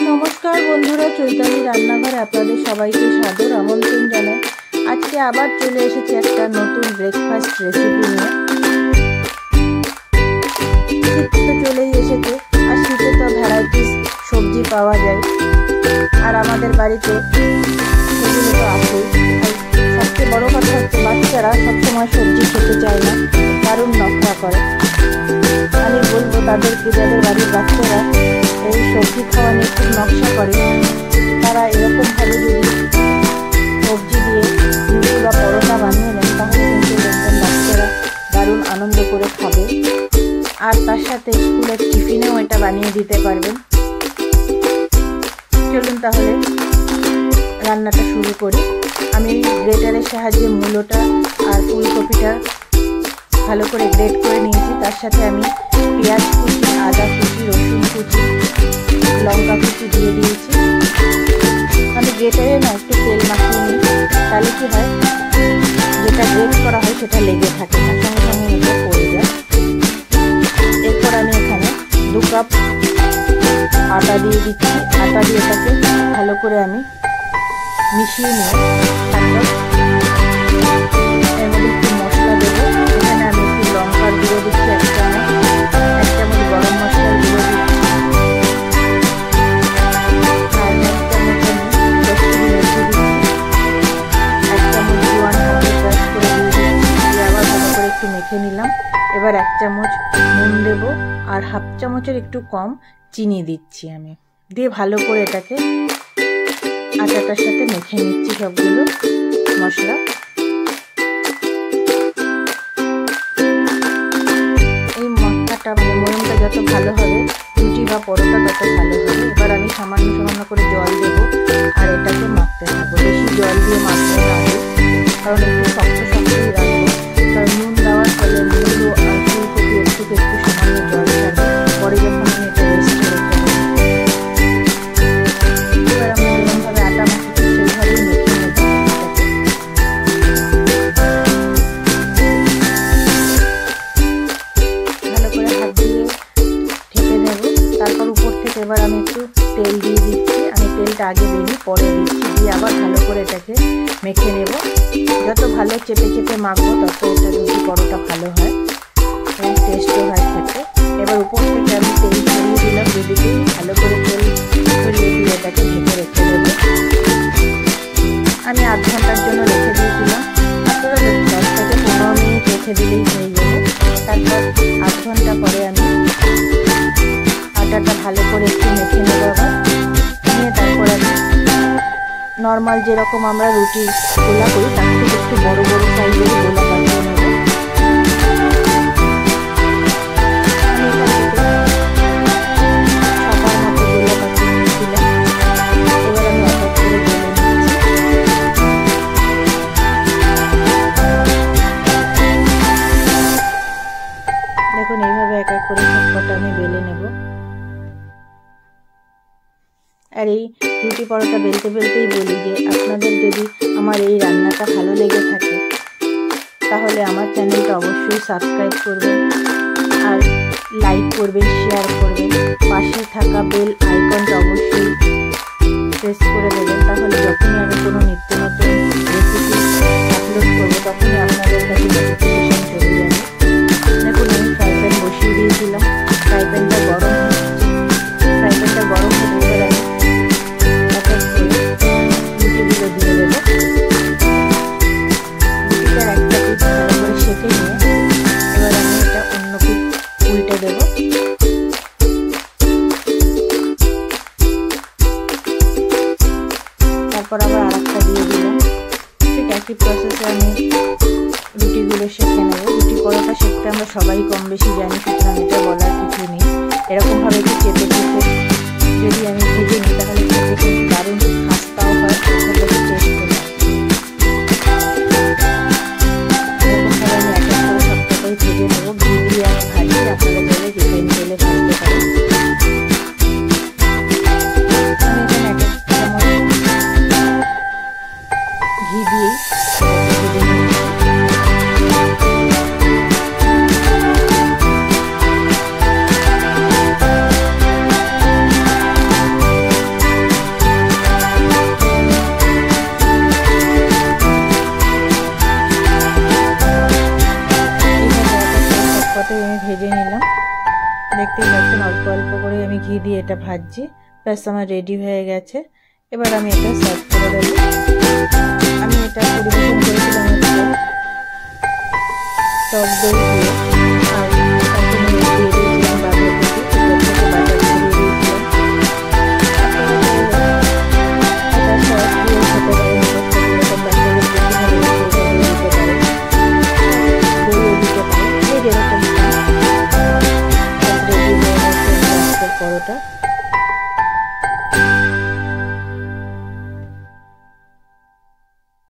नमस्कार बंधुरा चैताली रान्नाघरे आपनादेर सबाइके सादर आमंत्रण जानाई। आज के आबार चले एसेछि एकटा नतून ब्रेकफास्ट रेसिपि निये। शीत तो चलेई एसेছে আর শীতে তো ভ্যারাইটিস সবজি পাওয়া যায় আর আমাদের বাড়িতে সেগুলো তো আছেই। আর সবচেয়ে বড় কথা হচ্ছে বাচ্চারা সবসময় সবজি খেতে চায় না, দারুণ নখরা করে। আমি বলবো তাদেরকে যাদের বাড়ির বাচ্চারা এই সবজি খাওয়া নিয়ে খুব নকশা করে তারা এরকমভাবে যদি সবজি দিয়ে রুটি বা পরোটা বানিয়ে নেন তাহলে কিন্তু দেখবেন বাচ্চারা দারুণ আনন্দ করে খাবে। আর তার সাথে স্কুলের টিফিনেও এটা বানিয়ে দিতে পারবেন। চলুন তাহলে রান্নাটা শুরু করি। আমি গ্রেটারের সাহায্যে মূলোটা আর ফুলকপিটা ভালো করে গ্রেট করে নিয়েছি। তার সাথে আমি পেঁয়াজ কুচি, আদা কুচি, রসুন কুচি, লঙ্কা কুচি দিয়ে দিয়েছি। আমি গ্রেটারে না একটু তেল মাখিয়ে নিই, তাহলে কি হয় যেটা গ্রেট করা হয় সেটা লেগে থাকে না, সঙ্গে সঙ্গে এটা পড়ে যায়। এরপর আমি এখানে 2 কাপ আটা দিয়ে দিচ্ছি। আটা দিয়ে এটাকে ভালো করে আমি মিশিয়ে নিয়ে তারপর এর মধ্যে একটু মশলা দেবো। এখানে আমি একটু লঙ্কার গুঁড়ো দিচ্ছি 1 চামচ, 1 চামচ গরম মশলার গুঁড়ো দিচ্ছি, আর 1 চামচ আমি কসুরি মেথি দিচ্ছি, 1 চামচ জোয়ান হালকা ক্রাশ করে দিয়ে দিচ্ছি। আবার ভালো করে একটু মেখে নিলাম। এবার 1 চামচ নুন দেবো আর 1/2 চামচের একটু কম চিনি দিচ্ছি। আমি দিয়ে ভালো করে এটাকে আটাটার সাথে মেখে নিচ্ছি সবগুলো মশলা। এই মশলাটা মানে মরমটা যত ভালো হবে রুটি বা পরোটা তত ভালো হবে। এবার আমি সামান্য সামান্য করে জল দেবো আর এটাকে মাখতে থাকবো। বেশি জল দিয়ে মাখতে হবে কারণ একটু শক্ত শক্তই রাখবো, কারণ নুন দেওয়ার ফলে মূলো আর ফুলকপি একটু সামান্য জল ছাড়বে। পরে যখন আমি এটা রেস্টে রেখে দেবো, এবার আমরা যেরকমভাবে আটা মাখছি সেইভাবেই মেখে নেবো। ভালো করে হাত দিয়ে ঢেকে নেব। তারপর উপর থেকে এবার আমি একটু তেল দিয়ে দিচ্ছি। আমি তেলটা আগে দিইনি, পরে দিচ্ছি। দিয়ে আবার ভালো করে এটাকে মেখে নেব। যত ভালো চেপে চেপে মাখবো তত এটা রুটি পরোটা ভালো হয় এবং টেস্টও হয় খেতে। এবার উপর থেকে আমি তেল ছড়িয়ে দিলাম, দুদিকেই ভালো করে তেল ছড়িয়ে দিয়ে এটাকে ঢেকে রেখে দেবো। আমি 1/2 ঘন্টার জন্য রেখে দিয়েছিলাম, আপনারা 10 থেকে 15 মিনিট রেখে দিলেই হয়ে যাবে। তারপর 1/2 ঘন্টা পরে আমি আটাটা ভালো করে একটু মেখে নেবো। আবার নিয়ে তারপর আমি নর্মাল যেরকম আমরা রুটি গোলা করি তার থেকে একটু বড় বড় সাইজের গোলা কাটিয়ে নেব। সবার মতো গোলা কাটিয়ে নিয়েছিলাম। এবার আমি এক এক করে বেলে নিচ্ছি। দেখুন এইভাবে এক এক করে সবকটা আমি বেলে নেব। আর এই রুটি পরোটা বেলতে বেলতেই বলি যে আপনাদের যদি আমার এই রান্নাটা ভালো লেগে থাকে তাহলে আমার চ্যানেলটা অবশ্যই সাবস্ক্রাইব করবেন আর লাইক করবেন, শেয়ার করবেন। পাশে থাকা বেল আইকনটা অবশ্যই প্রেস করে দেবেন, তাহলে যখনই আমি কোনো নিত্য নতুন রেসিপি আপলোড করবো তখনই আপনাদের কাছে নোটিফিকেশন চলে যাবে। দেখুন আমি ফ্রাই প্যান বসিয়ে দিয়েছিলাম, ফ্রাই প্যানটা গরম হচ্ছে। ফ্রাই প্যানটা গরম হতে এবার আমি রুটিগুলো দিয়ে দেবো। রুটিটার একটা পিস ভালো করে সেঁকে নিয়ে এবার আমি এটা অন্য পিস উল্টে দেবো। তারপর আবার আরেকটা দিয়ে দিলাম। ঠিক একই প্রসেসে আমি রুটিগুলো সেঁকে নেব। রুটি পরোটা সেঁকতে আমরা সবাই কম বেশি জানি, সুতরাং এটা বলার কিছু নেই। এরকমভাবে একটু চেপে চেপে যদি আমি ভেজে নিই তাহলে খেতে কিন্তু দারুণ খাস্তাও হয়, খেতে টেস্টও হয়। এরকমভাবে আমি এক এক করে সবটাই ভেজে নেবো। ঘি দিয়ে আমি ভাজি, আপনারা চাইলে রিফাইন তেলে ভাজতে পারেন। আমি এখানে 1 চামচ ঘি দিয়েই ভেজে নিচ্ছি। দেখতেই পাচ্ছেন অল্প অল্প করে আমি ঘি দিয়ে এটা ভাজছি। ব্যাস আমার রেডি হয়ে গেছে। এবার আমি এটা সার্ভ করে দেবো। আমি এটা পরিবেশন করেছিলাম টক দই দিয়ে।